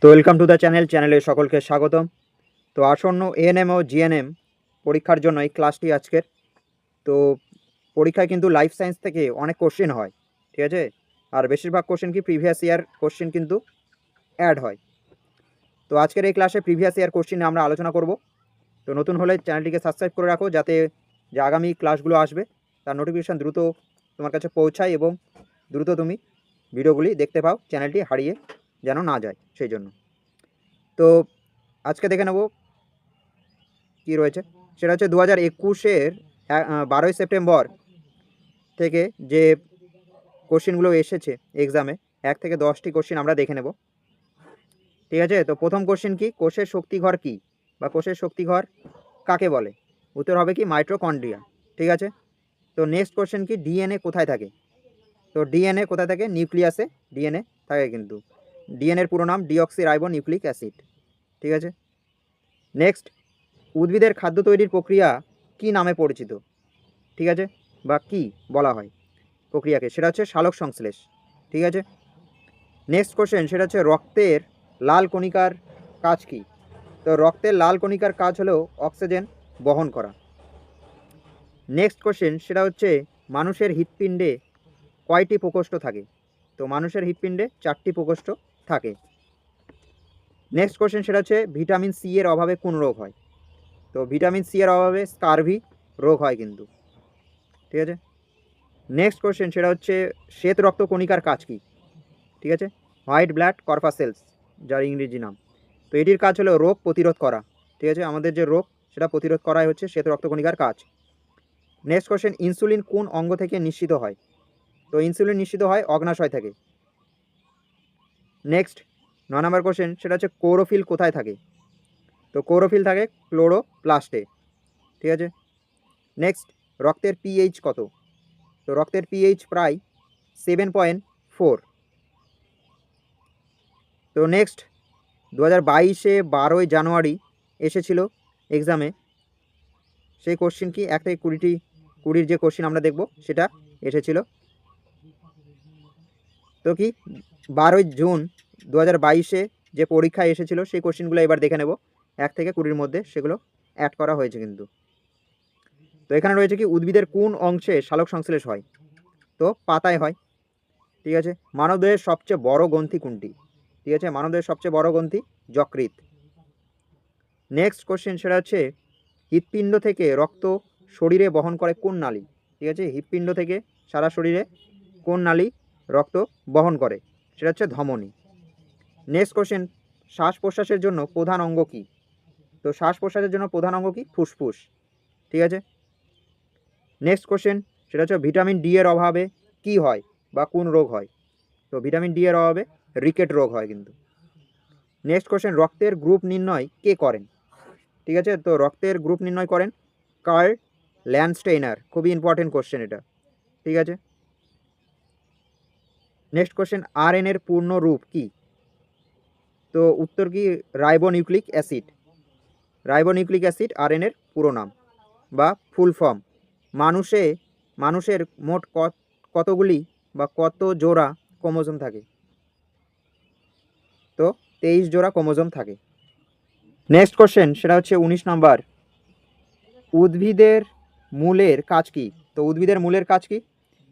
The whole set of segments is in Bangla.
তো ওয়েলকাম টু দ্য চ্যানেলে সকলকে স্বাগতম। তো আসন্ন এএনএম ও জিএনএম পরীক্ষার জন্য এই ক্লাসটি আজকের। তো পরীক্ষায় কিন্তু লাইফ সায়েন্স থেকে অনেক কোশ্চেন হয়, ঠিক আছে। আর বেশিরভাগ কোশ্চেন কি প্রিভিয়াস ইয়ার কোশ্চেন কিন্তু অ্যাড হয়। তো আজকের এই ক্লাসে প্রিভিয়াস ইয়ার কোশ্চেন আমরা আলোচনা করব। তো নতুন হলে চ্যানেলটিকে সাবস্ক্রাইব করে রাখো, যাতে যে আগামী ক্লাসগুলো আসবে তার নোটিফিকেশান দ্রুত তোমার কাছে পৌঁছায় এবং দ্রুত তুমি ভিডিওগুলি দেখতে পাও, চ্যানেলটি হারিয়ে যেন না যায় সেই জন্য। তো আজকে দেখে নেব কী রয়েছে। সেটা হচ্ছে 2021-এর 12ই সেপ্টেম্বর থেকে যে কোশ্চেনগুলো এসেছে এক্সামে, 1 থেকে 10টি কোশ্চেন আমরা দেখে নেব, ঠিক আছে। তো প্রথম কোশ্চেন কি, কোষের শক্তিঘর কি বা কোষের শক্তিঘর কাকে বলে? উত্তর হবে কি মাইটোকন্ড্রিয়া, ঠিক আছে। তো নেক্সট কোশ্চেন কি, ডিএনএ কোথায় থাকে? তো ডিএনএ কোথায় থাকে? নিউক্লিয়াসে ডিএনএ থাকে কিন্তু। ডিএনএর পুরো নাম ডিঅক্সি রাইবো নিউক্লিক অ্যাসিড, ঠিক আছে। নেক্সট, উদ্ভিদের খাদ্য তৈরির প্রক্রিয়া কি নামে পরিচিত, ঠিক আছে, বা কি বলা হয় প্রক্রিয়াকে? সেটা হচ্ছে সালোক সংশ্লেষ, ঠিক আছে। নেক্সট কোশ্চেন, সেটা হচ্ছে রক্তের লাল কণিকার কাজ কি? তো রক্তের লাল কণিকার কাজ হলো অক্সিজেন বহন করা। নেক্সট কোশ্চেন, সেটা হচ্ছে মানুষের হৃৎপিণ্ডে কয়টি প্রকোষ্ঠ থাকে? তো মানুষের হৃৎপিণ্ডে 4টি প্রকোষ্ঠ থাকে। নেক্সট কোশ্চেন, সেটা হচ্ছে ভিটামিন সি এর অভাবে কোন রোগ হয়? তো ভিটামিন সি এর অভাবে স্কারভি রোগ হয় কিন্তু, ঠিক আছে। নেক্সট কোশ্চেন, সেটা হচ্ছে শ্বেত রক্ত কণিকার কাজ কি? ঠিক আছে, হোয়াইট ব্লাড কর্পাসেলস যার ইংরেজি নাম। তো এটির কাজ হলো রোগ প্রতিরোধ করা, ঠিক আছে। আমাদের যে রোগ সেটা প্রতিরোধ করাই হচ্ছে শ্বেত রক্ত কণিকার কাজ। নেক্সট কোশ্চেন, ইনসুলিন কোন অঙ্গ থেকে নিঃসৃত হয়? তো ইনসুলিন নিঃসৃত হয় অগ্নাশয় থেকে। নেক্সট 9 নম্বর কোশ্চেন, সেটা হচ্ছে ক্লোরোফিল কোথায় থাকে? তো ক্লোরোফিল থাকে ক্লোরোপ্লাস্টে, ঠিক আছে। নেক্সট, রক্তের পিএইচ কত? তো রক্তের পিএইচ প্রায় 7.4। তো নেক্সট 2022-এ 12ই জানুয়ারি এসেছিল এক্সামে, সেই কোশ্চেন কি? 1 থেকে 20-র যে কোশ্চেন আমরা দেখব সেটা এসেছিল। তো কি 12ই জুন 2022-এ যে পরীক্ষা এসেছিল সেই কোশ্চেনগুলো এবার দেখে নেব। 1 থেকে 20-র মধ্যে সেগুলো অ্যাড করা হয়েছে কিন্তু। তো এখানে রয়েছে কি, উদ্ভিদের কোন অংশে সালোক সংশ্লেষ হয়? তো পাতায় হয়, ঠিক আছে। মানবদেহের সবচেয়ে বড় গ্রন্থি কোনটি? ঠিক আছে, মানবদেহের সবচেয়ে বড় গ্রন্থি যকৃৎ। নেক্সট কোশ্চেন, সেটা হচ্ছে হৃৎপিণ্ড থেকে রক্ত শরীরে বহন করে কোন নালী? ঠিক আছে, হৃৎপিণ্ড থেকে সারা শরীরে কোন নালী রক্ত বহন করে? সেটা হচ্ছে ধমনী। নেক্সট কোশ্চেন, শ্বাস প্রশ্বাসের জন্য প্রধান অঙ্গ কি? তো শ্বাস প্রশ্বাসের জন্য প্রধান অঙ্গ কি? ফুসফুস, ঠিক আছে। নেক্সট কোশ্চেন, সেটা হচ্ছে ভিটামিন ডি এর অভাবে কি হয় বা কোন রোগ হয়? তো ভিটামিন ডি এর অভাবে রিকেট রোগ হয় কিন্তু। নেক্সট কোশ্চেন, রক্তের গ্রুপ নির্ণয় কে করেন? ঠিক আছে, তো রক্তের গ্রুপ নির্ণয় করেন কার্ল ল্যান্ডস্টেইনার। খুবই ইম্পর্টেন্ট কোশ্চেন এটা, ঠিক আছে। নেক্সট কোশ্চেন, আরএন এর পূর্ণ রূপ কি? তো উত্তর কি ribonucleic acid. Ribonucleic acid R এর পুরো নাম বা ফুল ফর্ম। মানুষের মোট কতগুলি বা কত জোড়া ক্রোমোজোম থাকে? তো 23 জোড়া ক্রোমোজোম থাকে। নেক্সট কোশ্চেন, সেটা হচ্ছে 19 নাম্বার, উদ্ভিদের মূলের কাজ কি? তো উদ্ভিদের মূলের কাজ কি?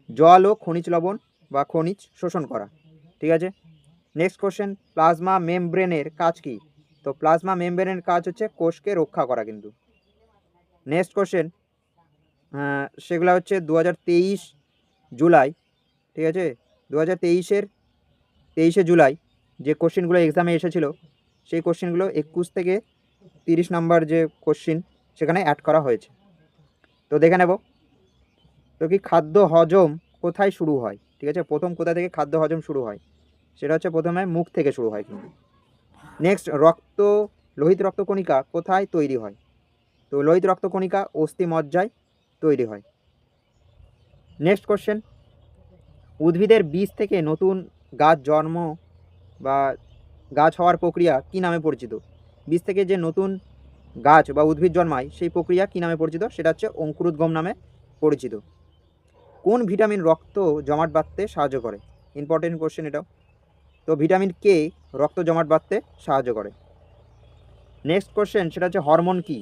জল ও খনিজ লবণ বা খনিজ শোষণ করা, ঠিক আছে। নেক্সট কোশ্চেন, প্লাজমা মেমব্রেনের কাজ কি? তো প্লাজমা মেমব্রেনের কাজ হচ্ছে কোষকে রক্ষা করা কিন্তু। নেক্সট কোশ্চেন, সেগুলো হচ্ছে 2023 জুলাই, ঠিক আছে। 2023-এর 23শে জুলাই যে কোশ্চেনগুলো এক্সামে এসেছিল সেই কোশ্চেনগুলো 21 থেকে 30 নাম্বার যে কোশ্চেন সেখানে অ্যাড করা হয়েছে। তো দেখে নেব। তো কি খাদ্য হজম কোথায় শুরু হয়? ঠিক আছে, প্রথম কোথা থেকে খাদ্য হজম শুরু হয়? সেটা হচ্ছে প্রথমে মুখ থেকে শুরু হয় কিন্তু। নেক্সট, লোহিত রক্তকণিকা কোথায় তৈরি হয়? তো লোহিত রক্তকণিকা অস্থিমজ্জায় তৈরি হয়। নেক্সট কোশ্চেন, উদ্ভিদের বীজ থেকে নতুন গাছ জন্ম বা গাছ হওয়ার প্রক্রিয়া কি নামে পরিচিত? বীজ থেকে যে নতুন গাছ বা উদ্ভিদ জন্মায় সেই প্রক্রিয়া কি নামে পরিচিত? সেটা হচ্ছে অঙ্কুরোদ্গম নামে পরিচিত। কোন ভিটামিন রক্ত জমাট বাঁধতে সাহায্য করে? ইম্পর্টেন্ট কোশ্চেন এটাও। তো ভিটামিন কে রক্ত জমাট বাঁধতে সাহায্য করে। নেক্সট কোশ্চেন সেটা হচ্ছে হরমোন কি?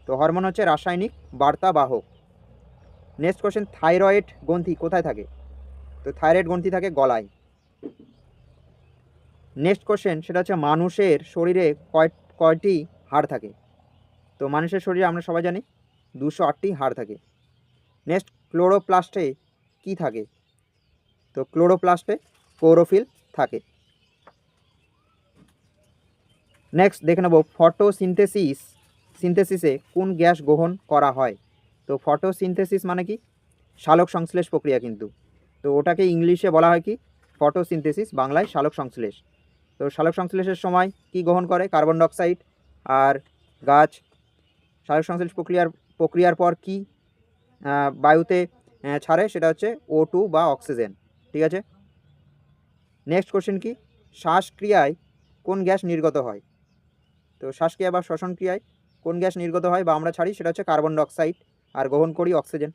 তো হরমোন হচ্ছে রাসায়নিক বার্তাবাহক। নেক্সট কোশ্চেন থাইরয়েড গ্রন্থি কোথায় থাকে? তো থাইরয়েড গ্রন্থি থাকে গলায়। নেক্সট কোশ্চেন সেটা হচ্ছে মানুষের শরীরে কয়টি হাড় থাকে? তো মানুষের শরীরে আমরা সবাই জানি 208টি হাড় থাকে। নেক্সট ক্লোরোপ্লাস্টে কি থাকে? তো ক্লোরোপ্লাস্টে ক্লোরোফিল থাকে। নেক্সট দেখে নেব সিনথেসিসে কোন গ্যাস গ্রহণ করা হয়? তো ফটোসিনথেসিস মানে কি? সালোক সংশ্লেষ প্রক্রিয়া কিন্তু। তো ওটাকে ইংলিশে বলা হয় কি? ফটোসিনথেসিস, বাংলায় সালোক সংশ্লেষ। তো সালোক সংশ্লেষের সময় কি গ্রহণ করে? Carbon dioxide. আর গাছ সালোক সংশ্লেষ প্রক্রিয়ার পর কি বায়ুতে ছাড়ে? সেটা হচ্ছে O2 বা অক্সিজেন। ঠিক আছে। নেক্সট কোশ্চেন কি? শ্বাসক্রিয়ায় কোন গ্যাস নির্গত হয়? তো শ্বাসক্রিয়া বা শ্বসন ক্রিয়ায় কোন গ্যাস নির্গত হয় বা আমরা ছাড়ি? সেটা হচ্ছে কার্বন ডাইঅক্সাইড, আর গ্রহণ করি অক্সিজেন।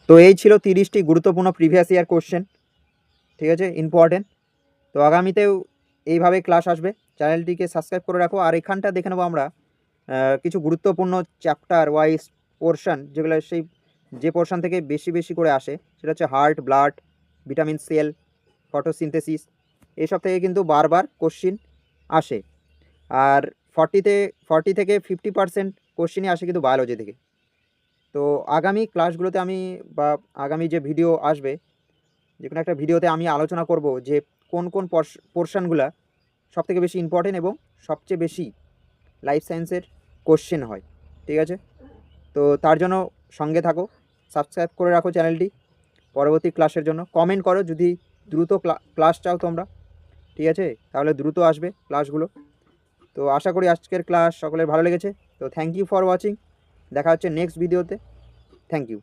তো এই ছিল 30টি গুরুত্বপূর্ণ প্রিভিয়াস ইয়ার কোশ্চেন। ঠিক আছে, ইম্পর্টেন্ট। তো আগামীতেও এইভাবে ক্লাস আসবে, চ্যানেলটিকে সাবস্ক্রাইব করে রাখো। আর এখানটা দেখে নেবো আমরা কিছু গুরুত্বপূর্ণ চ্যাপ্টার ওয়াইজ পোর্শন, যেগুলো যে পোর্শন থেকে বেশি করে আসে, সেটা হচ্ছে heart, blood, vitamin, cell, photosynthesis, এইসব থেকে কিন্তু বারবার কোশ্চিন আসে। আর 40 থেকে 50% কোশ্চিনই আসে কিন্তু বায়োলজি থেকে। তো আগামী ক্লাসগুলোতে বা আগামী যে ভিডিও আসবে, যে কোনো একটা ভিডিওতে আমি আলোচনা করব যে কোন পোর্শনগুলো সবথেকে বেশি ইম্পর্টেন্ট এবং সবচেয়ে বেশি লাইফ সায়েন্সের কোশ্চেন হয়। ঠিক আছে, তো তার জন্য সঙ্গে থাকো, সাবস্ক্রাইব করে রাখো চ্যানেলটি পরবর্তী ক্লাসের জন্য। কমেন্ট করো যদি দ্রুত ক্লাস চাও তোমরা। ঠিক আছে, তাহলে দ্রুত আসবে ক্লাসগুলো। তো আশা করি আজকের ক্লাস সকলের ভালো লেগেছে। তো থ্যাংক ইউ ফর ওয়াচিং। দেখা হচ্ছে নেক্সট ভিডিওতে। Thank you.